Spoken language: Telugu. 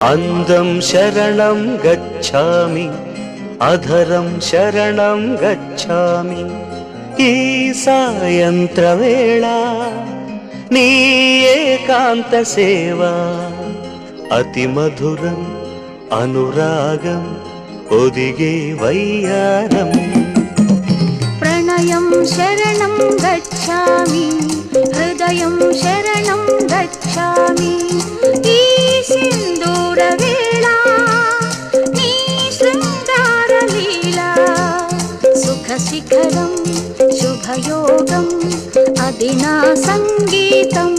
అందం శరణం గచ్ఛామి, అధరం శరణం గచ్ఛామి. ఈ సాయంత్రవేళ నీ ఏకాంత సేవ అతి మధురం అనురాగం ఒదిగే వయ్యారం. ప్రణయం శరణం గచ్ఛామి, హృదయం శరణం గచ్ఛామి. ఈ సింధూర వేళ నీ శృంగార లీలా సుఖ శిఖరం శుభయోగం అది నా సంగీతం.